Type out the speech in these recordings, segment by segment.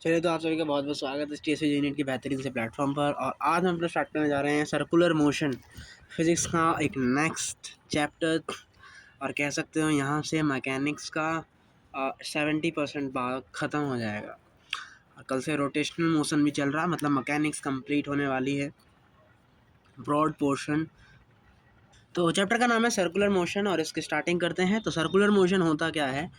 चलिए, तो आप सभी का बहुत बहुत स्वागत है टीएसवी यूनिट की बेहतरीन से प्लेटफॉर्म पर। और आज हम अपना स्टार्ट करने जा रहे हैं सर्कुलर मोशन, फिजिक्स का एक नेक्स्ट चैप्टर। और कह सकते हो यहाँ से मैकेनिक्स का 70% भाग ख़त्म हो जाएगा। और कल से रोटेशनल मोशन भी चल रहा है, मतलब मैकेनिक्स कंप्लीट होने वाली है, ब्रॉड पोर्शन। तो चैप्टर का नाम है सर्कुलर मोशन और इसकी स्टार्टिंग करते हैं। तो सर्कुलर मोशन होता क्या है?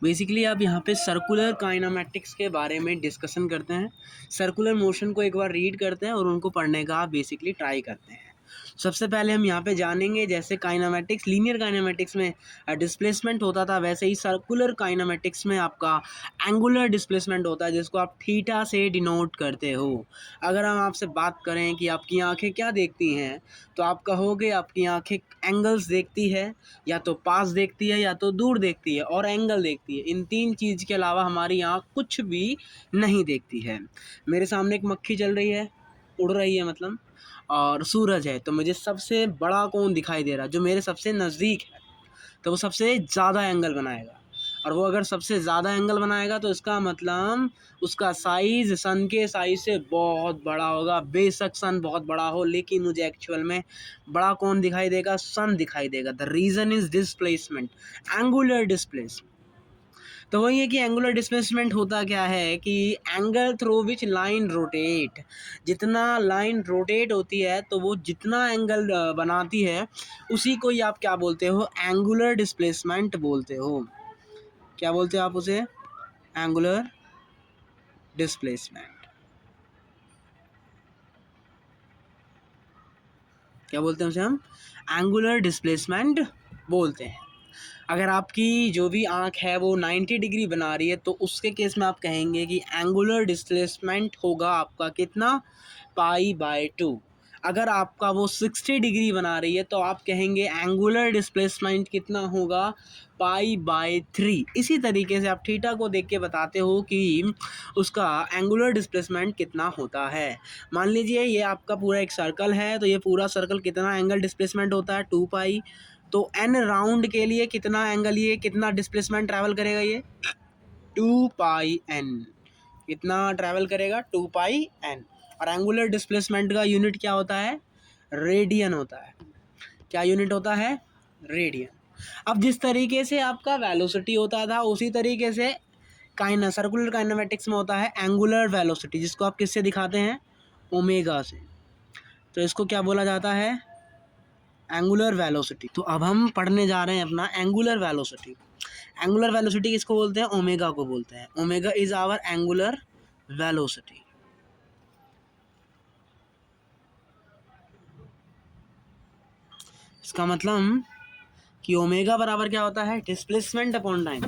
बेसिकली आप यहाँ पे सर्कुलर काइनेमैटिक्स के बारे में डिस्कशन करते हैं। सर्कुलर मोशन को एक बार रीड करते हैं और उनको पढ़ने का बेसिकली ट्राई करते हैं। सबसे पहले हम यहाँ पे जानेंगे, जैसे काइनेमैटिक्स, लीनियर काइनेमैटिक्स में डिस्प्लेसमेंट होता था, वैसे ही सर्कुलर काइनेमैटिक्स में आपका एंगुलर डिस्प्लेसमेंट होता है, जिसको आप थीटा से डिनोट करते हो। अगर हम आपसे बात करें कि आपकी आंखें क्या देखती हैं, तो आप कहोगे आपकी आंखें एंगल्स देखती है, या तो पास देखती है या तो दूर देखती है, और एंगल देखती है। इन तीन चीज़ के अलावा हमारी आँख कुछ भी नहीं देखती है। मेरे सामने एक मक्खी चल रही है, उड़ रही है मतलब, और सूरज है, तो मुझे सबसे बड़ा कौन दिखाई दे रहा है? जो मेरे सबसे नज़दीक है, तो वो सबसे ज़्यादा एंगल बनाएगा। और वो अगर सबसे ज़्यादा एंगल बनाएगा तो इसका मतलब उसका साइज़ सन के साइज़ से बहुत बड़ा होगा। बेशक सन बहुत बड़ा हो, लेकिन मुझे एक्चुअल में बड़ा कौन दिखाई देगा? सन दिखाई देगा। The reason is displacement, angular displacement. तो वही है कि एंगुलर डिस्प्लेसमेंट होता क्या है कि angle through which line rotate, जितना लाइन रोटेट होती है तो वो जितना एंगल बनाती है, उसी को ही आप क्या बोलते हो? एंगुलर डिस्प्लेसमेंट बोलते हो। क्या बोलते हो आप उसे? Angular displacement. क्या बोलते हैं उसे हम? एंगुलर डिस्प्लेसमेंट बोलते हैं। अगर आपकी जो भी आँख है वो 90 डिग्री बना रही है, तो उसके केस में आप कहेंगे कि एंगुलर डिस्प्लेसमेंट होगा आपका कितना? π/2। अगर आपका वो 60 डिग्री बना रही है, तो आप कहेंगे एंगुलर डिस्प्लेसमेंट कितना होगा? π/3। इसी तरीके से आप थीटा को देख के बताते हो कि उसका एंगुलर डिस्प्लेसमेंट कितना होता है। मान लीजिए ये आपका पूरा एक सर्कल है, तो ये पूरा सर्कल कितना एंगल डिस्प्लेसमेंट होता है? 2π। तो एन राउंड के लिए कितना एंगल, ये कितना डिस्प्लेसमेंट ट्रैवल करेगा? ये 2πn। कितना ट्रैवल करेगा? 2πn। और एंगुलर डिस्प्लेसमेंट का यूनिट क्या होता है? रेडियन होता है। क्या यूनिट होता है? रेडियन। अब जिस तरीके से आपका वेलोसिटी होता था, उसी तरीके से सर्कुलर काइनेमेटिक्स में होता है एंगुलर वेलोसिटी, जिसको आप किससे दिखाते हैं? ओमेगा से। तो इसको क्या बोला जाता है? Angular velocity. तो अब हम पढ़ने जा रहे हैं अपना एंगुलर वेलोसिटी। एंगुलर वेलोसिटी किसको बोलते हैं? ओमेगा को बोलते हैं। Omega is our angular velocity. इसका मतलब कि ओमेगा बराबर क्या होता है? Displacement upon time.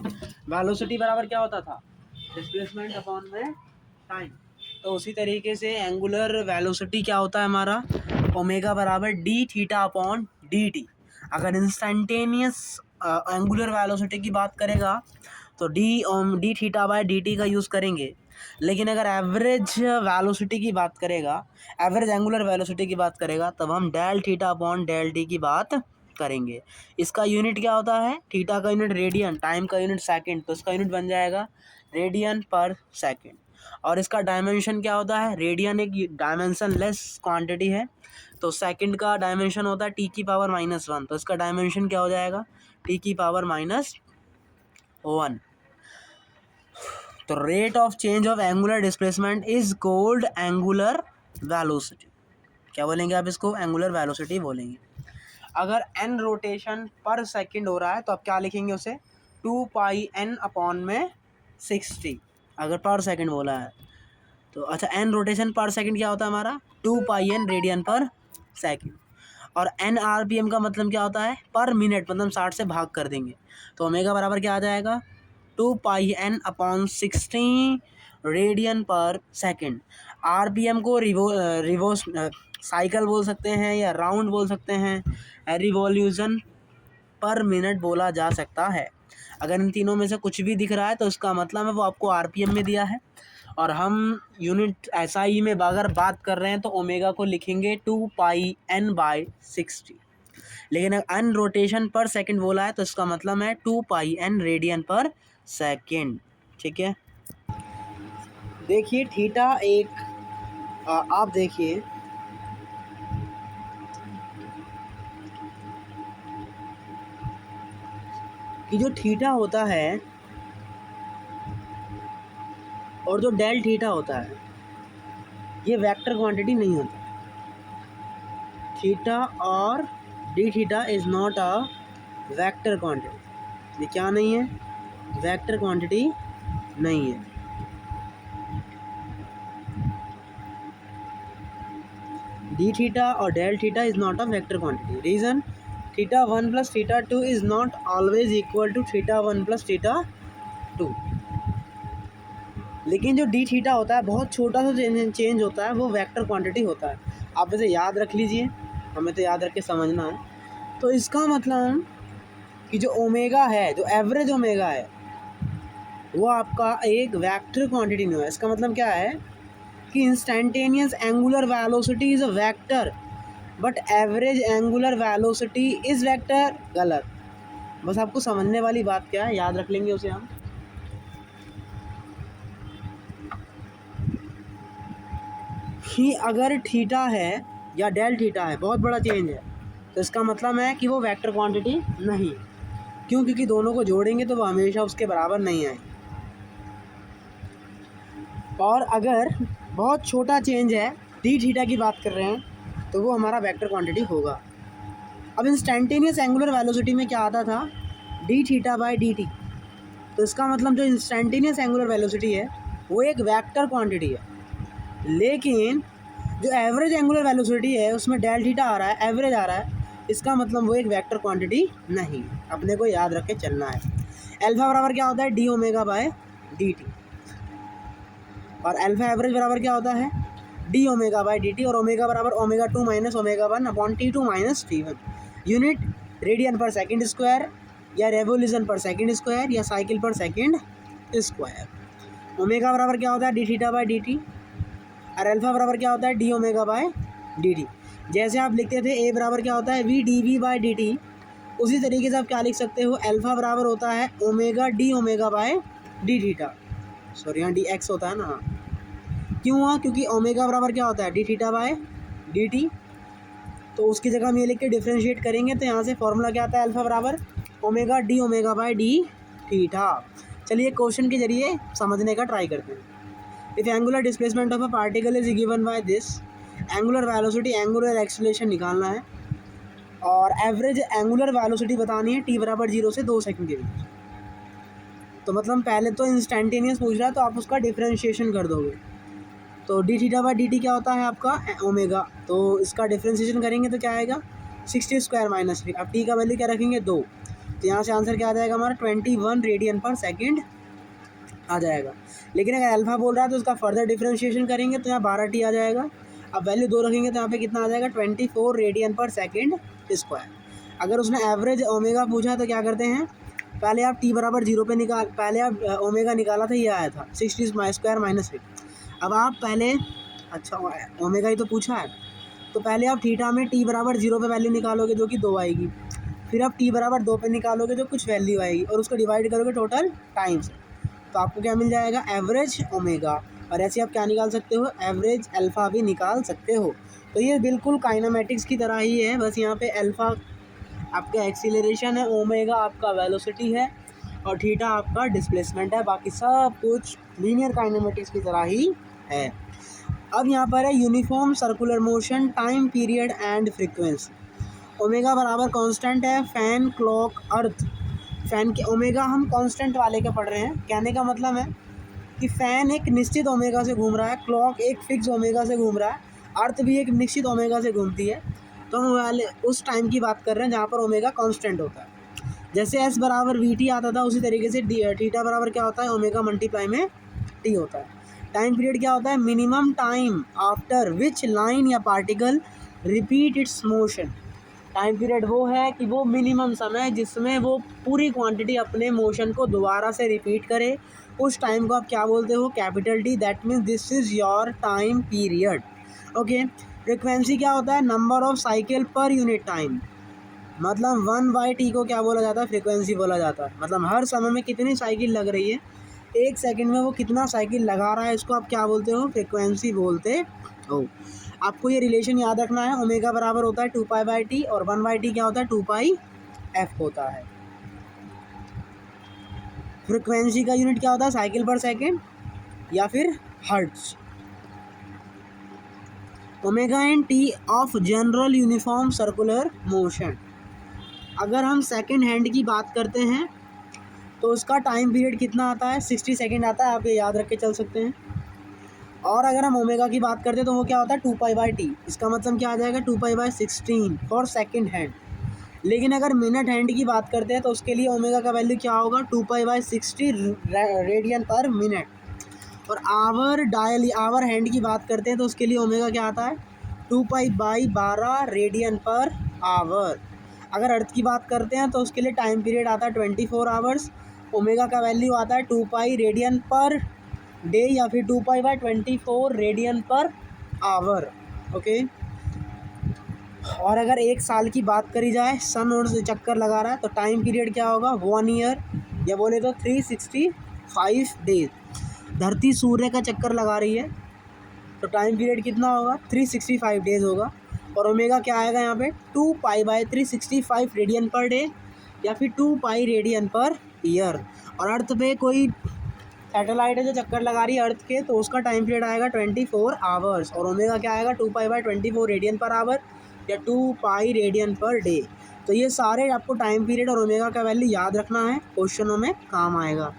वेलोसिटी बराबर क्या होता था? डिस्प्लेसमेंट अपॉन में टाइम। तो उसी तरीके से एंगुलर वेलोसिटी क्या होता है हमारा? ओमेगा बराबर D theta upon D T. अगर इंस्टेंटेनियस एंगुलर वेलोसिटी की बात करेगा तो D theta by d T का यूज़ करेंगे। लेकिन अगर एवरेज वेलोसिटी की बात करेगा, एवरेज एंगुलर वेलोसिटी की बात करेगा, तब हम del theta upon del t की बात करेंगे। इसका यूनिट क्या होता है? थीटा का यूनिट रेडियन, टाइम का यूनिट सेकंड, तो इसका यूनिट बन जाएगा रेडियन पर सेकंड। और इसका डायमेंशन क्या होता है? रेडियन एक डायमेंशन लेस क्वांटिटी है, तो सेकंड का डायमेंशन होता है टी की पावर -1, तो इसका डायमेंशन क्या हो जाएगा? टी की पावर -1। तो rate of change of angular displacement is called angular velocity. क्या बोलेंगे आप इसको? एंगुलर वेलोसिटी बोलेंगे। अगर n रोटेशन पर सेकंड हो रहा है, तो आप क्या लिखेंगे उसे? 2πn अपॉन में 60। अगर पर सेकंड बोला है तो अच्छा, n रोटेशन पर सेकंड क्या होता है हमारा? 2πn रेडियन पर सेकंड। और n rpm का मतलब क्या होता है? पर मिनट, मतलब 60 से भाग कर देंगे, तो ओमेगा बराबर क्या आ जाएगा? 2πn अपॉन 60 रेडियन पर सेकंड। आरपीएम को रिवोल्यूशन साइकिल बोल सकते हैं, या राउंड बोल सकते हैं, रिवॉल्यूशन पर मिनट बोला जा सकता है। अगर इन तीनों में से कुछ भी दिख रहा है तो इसका मतलब है वो आपको आरपीएम में दिया है। और हम यूनिट एसआई में अगर बात कर रहे हैं तो ओमेगा को लिखेंगे 2πn/60। लेकिन अगर अन रोटेशन पर सेकंड बोला है तो इसका मतलब है 2πn रेडियन पर सेकंड। ठीक है। देखिए थीटा एक आप देखिए कि जो थीटा होता है और जो डेल थीटा होता है ये वेक्टर क्वांटिटी नहीं होता। थीटा और d theta is not a vector quantity. ये क्या नहीं है? वेक्टर क्वांटिटी नहीं है। डी थीटा और del theta is not a vector quantity. Reason, theta 1 plus theta 2 is not always equal to theta 1 plus theta 2। लेकिन जो डी थीटा होता है बहुत छोटा सा चेंज होता है, वो वेक्टर क्वांटिटी होता है। आप इसे याद रख लीजिए, हमें तो याद रख के समझना है। तो इसका मतलब कि जो ओमेगा है, जो एवरेज ओमेगा है, वो आपका एक वेक्टर क्वांटिटी नहीं है। इसका मतलब क्या है कि instantaneous angular velocity is a vector but average angular velocity is vector. गलत। बस आपको समझने वाली बात क्या है, याद रख लेंगे उसे हम। कि अगर थीटा है या डेल थीटा है, बहुत बड़ा चेंज है, तो इसका मतलब है कि वो वेक्टर क्वांटिटी नहीं। क्यों? क्योंकि दोनों को जोड़ेंगे तो वो हमेशा उसके बराबर नहीं आए। और अगर बहुत छोटा चेंज है, डी थीटा की बात कर रहे हैं, तो वो हमारा वेक्टर क्वांटिटी होगा। अब इंस्टेंटेनियस एंगुलर वेलोसिटी में क्या आता था? D theta by D T. तो इसका मतलब जो इंस्टेंटेनियस एंगुलर वेलोसिटी है वो एक वेक्टर क्वांटिटी है। लेकिन जो एवरेज एंगुलर वेलोसिटी है उसमें डेल थीटा आ रहा है, एवरेज आ रहा है, इसका मतलब वो एक वेक्टर क्वांटिटी नहीं। अपने को याद रख के चलना है। अल्फा बराबर क्या होता है? D omega by d T. और अल्फा एवरेज बराबर क्या होता है? D omega by d T. और ओमेगा बराबर omega 2 minus omega 1 upon T2 minus T1। Unit radian पर सेकेंड स्क्वायर या रेवोल्यूशन पर सेकेंड स्क्वायर या साइकिल पर सेकेंड स्क्वायर। ओमेगा बराबर क्या होता है? D theta by d T. और अल्फा बराबर क्या होता है? D omega by d T. जैसे आप लिखते थे ए बराबर क्या होता है? V d v by d t, उसी तरीके से आप क्या लिख सकते हो? अल्फा बराबर होता है omega D omega by D theta. Sorry, यहाँ डी एक्स होता है ना। क्यों हुआ? क्योंकि ओमेगा बराबर क्या होता है? D theta by d T. तो उसकी जगह हम ये लिख के डिफ्रेंशिएट करेंगे तो यहाँ से फॉर्मूला क्या आता है? अल्फा बराबर omega D omega by D theta. चलिए क्वेश्चन के जरिए समझने का ट्राई करते हैं। If angular displacement of a particle is given by this, angular velocity angular acceleration निकालना है और एवरेज एंगुलर वेलोसिटी बतानी है टी बराबर 0 से 2 सेकंड के बीच। तो मतलब पहले तो इंस्टेंटेनियस पूछ रहा है तो आप उसका डिफ्रेंशिएशन कर दोगे। तो D theta by D T क्या होता है आपका? ओमेगा। तो इसका डिफ्रेंशिएशन करेंगे तो क्या आएगा? 60 स्क्वायर माइनस 3। अब टी का वैल्यू क्या रखेंगे? 2। तो यहाँ से आंसर क्या आ जाएगा हमारा? 21 रेडियन पर सेकेंड आ जाएगा। लेकिन अगर अल्फा बोल रहा है तो उसका फर्दर डिफ्रेंशिएशन करेंगे तो यहाँ 12 टी आ जाएगा। अब वैल्यू 2 रखेंगे तो यहाँ पे कितना आ जाएगा? 24 रेडियन पर सेकेंड स्क्वायर। अगर उसने एवरेज ओमेगा पूछा तो क्या करते हैं? पहले आप टी बराबर 0 पे निकाल, पहले आप ओमेगा निकाला था, ये आया था 60 स्क्वायर माइनस 3। अब आप पहले, अच्छा ओमेगा ही तो पूछा है, तो पहले आप थीटा में टी बराबर 0 पे वैल्यू निकालोगे जो कि 2 आएगी। फिर आप टी बराबर 2 पे निकालोगे जो कुछ वैल्यू आएगी और उसको डिवाइड करोगे टोटल टाइम से, तो आपको क्या मिल जाएगा? Average omega. और ऐसे आप क्या निकाल सकते हो? एवरेज अल्फ़ा भी निकाल सकते हो। तो ये बिल्कुल काइनेमेटिक्स की तरह ही है, बस यहाँ पे अल्फ़ा आपका एक्सीलरेशन है, ओमेगा आपका वेलोसिटी है और थीटा आपका डिस्प्लेसमेंट है। बाकी सब कुछ लीनियर काइनेमेटिक्स की तरह ही है। अब यहाँ पर है uniform circular motion, time period and frequency. Omega बराबर कांस्टेंट है, फैन, क्लॉक, अर्थ। फैन के ओमेगा हम कांस्टेंट वाले के पढ़ रहे हैं। कहने का मतलब है कि फ़ैन एक निश्चित ओमेगा से घूम रहा है, क्लॉक एक फिक्स ओमेगा से घूम रहा है, अर्थ भी एक निश्चित ओमेगा से घूमती है। तो हम वाले उस टाइम की बात कर रहे हैं जहाँ पर ओमेगा कांस्टेंट होता है। जैसे एस बराबर वी टी आता था, उसी तरीके से थीटा बराबर क्या होता है? ओमेगा मल्टीप्लाई में टी होता है। टाइम पीरियड क्या होता है? Minimum time after which line या particle repeat its motion. Time period वो है कि वो मिनिमम समय जिसमें वो पूरी क्वांटिटी अपने मोशन को दोबारा से रिपीट करे, उस टाइम को आप क्या बोलते हो? Capital T. That means this is your time period. Okay. Frequency क्या होता है? Number of cycle per unit time. मतलब 1/t को क्या बोला जाता है? फ्रिक्वेंसी बोला जाता है। मतलब हर समय में कितनी साइकिल लग रही है, 1 सेकंड में वो कितना साइकिल लगा रहा है, इसको आप क्या बोलते हो, फ्रिक्वेंसी बोलते हो। आपको ये रिलेशन याद रखना है, ओमेगा बराबर होता है 2π/t और 1/t क्या होता है 2πf होता है। फ्रिक्वेंसी का यूनिट क्या होता है, साइकिल पर सेकेंड या फिर hertz. Omega and T of general uniform circular motion. अगर हम सेकेंड हैंड की बात करते हैं तो उसका टाइम पीरियड कितना आता है, 60 सेकेंड आता है, आप ये याद रख के चल सकते हैं। और अगर हम ओमेगा की बात करते हैं तो वो क्या होता है 2π/t, इसका मतलब क्या आ जाएगा 2π/16 फॉर सेकेंड हैंड। लेकिन अगर मिनट हैंड की बात करते हैं तो उसके लिए ओमेगा का वैल्यू क्या होगा 2π/60 रेडियन पर मिनट। और आवर हैंड की बात करते हैं तो उसके लिए ओमेगा क्या आता है 2π/12 रेडियन पर आवर। अगर अर्थ की बात करते हैं तो उसके लिए टाइम पीरियड आता है 24 आवर्स। ओमेगा का वैल्यू आता है 2π रेडियन पर डे या फिर 2π/24 रेडियन पर आवर। ओके। और अगर 1 साल की बात करी जाए, सन और चक्कर लगा रहा है तो टाइम पीरियड क्या होगा 1 ईयर या बोले तो 365 डेज। धरती सूर्य का चक्कर लगा रही है तो टाइम पीरियड कितना होगा 365 डेज होगा। और ओमेगा क्या आएगा यहाँ पे 2π/365 रेडियन पर डे या फिर 2π रेडियन पर ईयर। और अर्थ पे कोई सैटेलाइट है जो चक्कर लगा रही है अर्थ के, तो उसका टाइम पीरियड आएगा 24 आवर्स और ओमेगा क्या आएगा 2π/24 रेडियन पर आवर या 2π रेडियन पर डे। तो ये सारे आपको टाइम पीरियड और ओमेगा का वैल्यू याद रखना है, क्वेश्चनों में काम आएगा।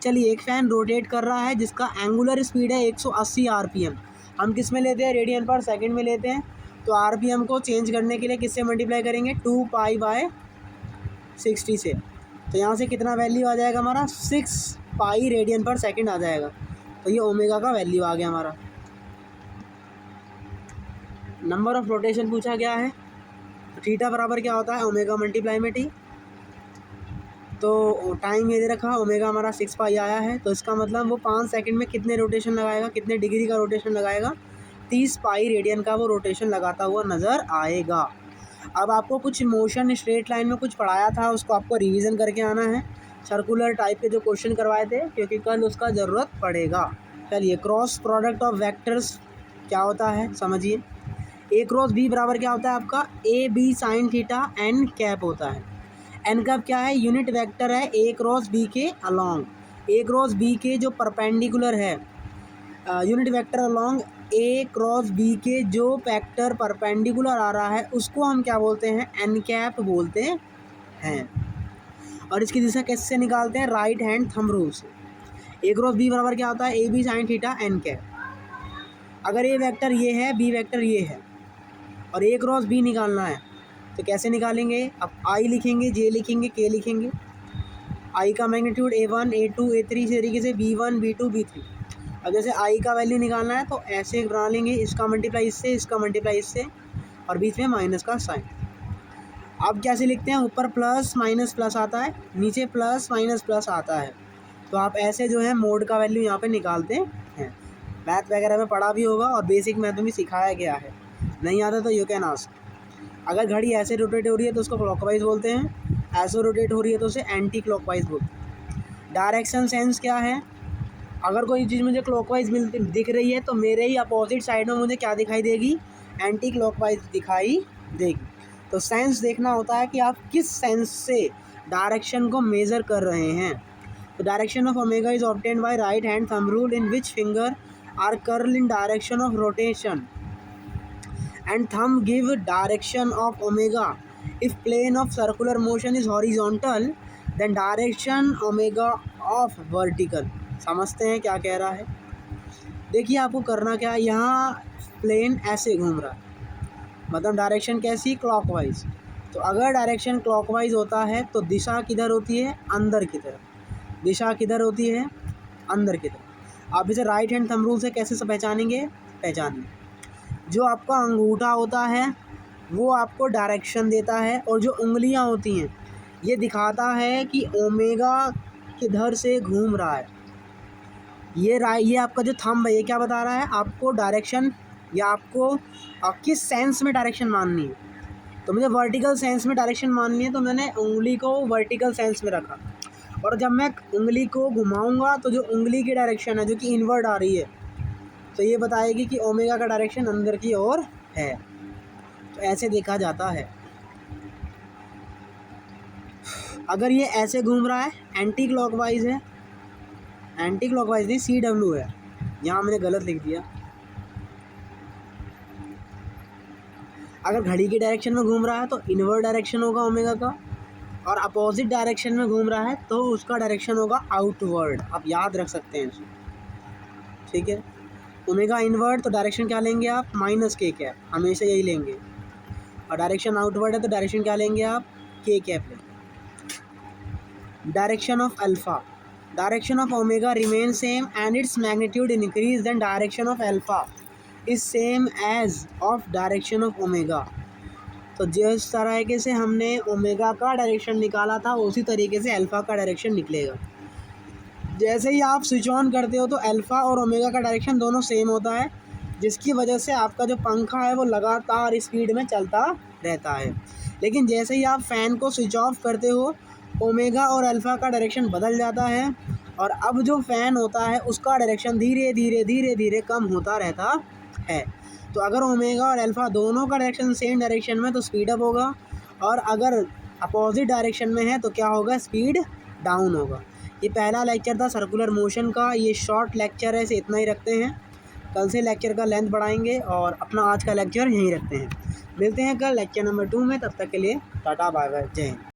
चलिए, एक फ़ैन रोटेट कर रहा है जिसका एंगुलर स्पीड है 180 आरपीएम। हम किस में लेते हैं, रेडियन पर सेकंड में लेते हैं। तो आरपीएम को चेंज करने के लिए किससे मल्टीप्लाई करेंगे 2π/60 से। तो यहाँ से कितना वैल्यू आ जाएगा हमारा 6π रेडियन पर सेकंड आ जाएगा। तो ये ओमेगा का वैल्यू आ गया हमारा। नंबर ऑफ रोटेशन पूछा गया है, तो थीटा बराबर क्या होता है ओमेगा मल्टीप्लाई में टी। तो टाइम ये दे रखा, ओमेगा हमारा 6π आया है, तो इसका मतलब वो 5 सेकंड में कितने रोटेशन लगाएगा, कितने डिग्री का रोटेशन लगाएगा 30π रेडियन का वो रोटेशन लगाता हुआ नज़र आएगा। अब आपको कुछ मोशन स्ट्रेट लाइन में कुछ पढ़ाया था, उसको आपको रिवीजन करके आना है। सर्कुलर टाइप के जो क्वेश्चन करवाए थे, क्योंकि कल उसका ज़रूरत पड़ेगा। चलिए, क्रॉस प्रोडक्ट ऑफ वेक्टर्स क्या होता है समझिए। ए क्रॉस बी बराबर क्या होता है आपका a b sine theta n cap होता है। एन कैप क्या है, यूनिट वेक्टर है ए क्रॉस बी के अलॉन्ग। ए क्रॉस बी के जो परपेंडिकुलर है, unit vector along a cross b के जो वेक्टर परपेंडिकुलर आ रहा है उसको हम क्या बोलते हैं, एन कैप बोलते हैं। और इसकी दिशा कैसे निकालते हैं, राइट हैंड थंब रूल से। ए क्रॉस बी बराबर क्या होता है a b sine theta n cap. अगर ए वेक्टर ये है, बी वेक्टर ये है और ए क्रॉस बी निकालना है तो कैसे निकालेंगे, अब आई लिखेंगे, जे लिखेंगे, के लिखेंगे। आई का मैग्नीट्यूड A1 A2 A3 इसी तरीके से B1 B2 B3। अब जैसे आई का वैल्यू निकालना है तो ऐसे बना लेंगे, इसका मल्टीप्लाई इससे, इसका मल्टीप्लाई इससे और बीच में माइनस का साइन। अब कैसे लिखते हैं, ऊपर प्लस माइनस प्लस आता है, नीचे प्लस माइनस प्लस आता है। तो आप ऐसे जो है मोड का वैल्यू यहाँ पे निकालते हैं। मैथ वगैरह में पढ़ा भी होगा और बेसिक मैथ में भी सिखाया गया है, नहीं आता तो यू कैन आस्क। अगर घड़ी ऐसे रोटेट हो रही है तो उसको क्लॉकवाइज बोलते हैं, ऐसे रोटेट हो रही है तो उसे एंटी क्लॉकवाइज बोलते हैं। डायरेक्शन सेंस क्या है, अगर कोई चीज़ मुझे क्लॉकवाइज दिख रही है तो मेरे ही अपोजिट साइड में मुझे क्या दिखाई देगी, एंटी क्लॉकवाइज दिखाई देगी। तो सेंस देखना होता है कि आप किस सेंस से डायरेक्शन को मेज़र कर रहे हैं। तो direction of omega is obtained by right hand thumb rule in which finger are curl in direction of rotation and thumb give direction of omega. If plane of circular motion is horizontal then direction omega of vertical। समझते हैं क्या कह रहा है। देखिए, आपको करना क्या है, यहाँ प्लेन ऐसे घूम रहा है मतलब डायरेक्शन कैसी, क्लॉकवाइज। तो अगर डायरेक्शन क्लॉकवाइज होता है तो दिशा किधर होती है, अंदर की तरफ। दिशा किधर होती है, अंदर की तरफ। आप इसे राइट हैंड थंब रूल से कैसे पहचानेंगे, पहचानिए। जो आपका अंगूठा होता है वो आपको डायरेक्शन देता है और जो उंगलियां होती हैं ये दिखाता है कि ओमेगा किधर से घूम रहा है। ये आपका जो थंब है ये क्या बता रहा है, आपको डायरेक्शन या आपको किस सेंस में डायरेक्शन माननी है। तो मुझे वर्टिकल सेंस में डायरेक्शन माननी है तो मैंने उंगली को वर्टिकल सेंस में रखा। और जब मैं उंगली को घुमाऊंगा तो जो उंगली की डायरेक्शन है जो कि इनवर्ड आ रही है, तो ये बताएगी कि ओमेगा का डायरेक्शन अंदर की ओर है। तो ऐसे देखा जाता है। अगर ये ऐसे घूम रहा है, एंटी क्लॉकवाइज है, एंटी क्लॉकवाइज नहीं, CW है, यहाँ मैंने गलत लिख दिया। अगर घड़ी की डायरेक्शन में घूम रहा है तो इनवर्ड डायरेक्शन होगा ओमेगा का, और अपोजिट डायरेक्शन में घूम रहा है तो उसका डायरेक्शन होगा आउटवर्ड। आप याद रख सकते हैं इसे, ठीक है। ओमेगा इनवर्ड तो डायरेक्शन क्या लेंगे आप, माइनस के कैप, हमेशा यही लेंगे। और डायरेक्शन आउटवर्ड है तो डायरेक्शन क्या लेंगे आप, के कैप लेंगे। Direction of alpha, direction of omega remain same and its magnitude increase, then direction of alpha is same as of direction of omega. तो जिस तरीके से हमने ओमेगा का डायरेक्शन निकाला था उसी तरीके से अल्फ़ा का डायरेक्शन निकलेगा। जैसे ही आप स्विच ऑन करते हो तो अल्फ़ा और ओमेगा का डायरेक्शन दोनों सेम होता है, जिसकी वजह से आपका जो पंखा है वो लगातार स्पीड में चलता रहता है। लेकिन जैसे ही आप फ़ैन को स्विच ऑफ करते हो ओमेगा और अल्फ़ा का डायरेक्शन बदल जाता है, और अब जो फ़ैन होता है उसका डायरेक्शन धीरे धीरे धीरे धीरे कम होता रहता है। तो अगर ओमेगा और अल्फ़ा दोनों का डायरेक्शन सेम डायरेक्शन में तो स्पीड अप होगा, और अगर अपोजिट डायरेक्शन में है तो क्या होगा, स्पीड डाउन होगा। ये पहला लेक्चर था सर्कुलर मोशन का, ये शॉर्ट लेक्चर है, इसे इतना ही रखते हैं। कल से लेक्चर का लेंथ बढ़ाएंगे और अपना आज का लेक्चर यहीं रखते हैं। मिलते हैं कल लेक्चर नंबर 2 में, तब तक के लिए टाटा बाय बाय, जय हिंद।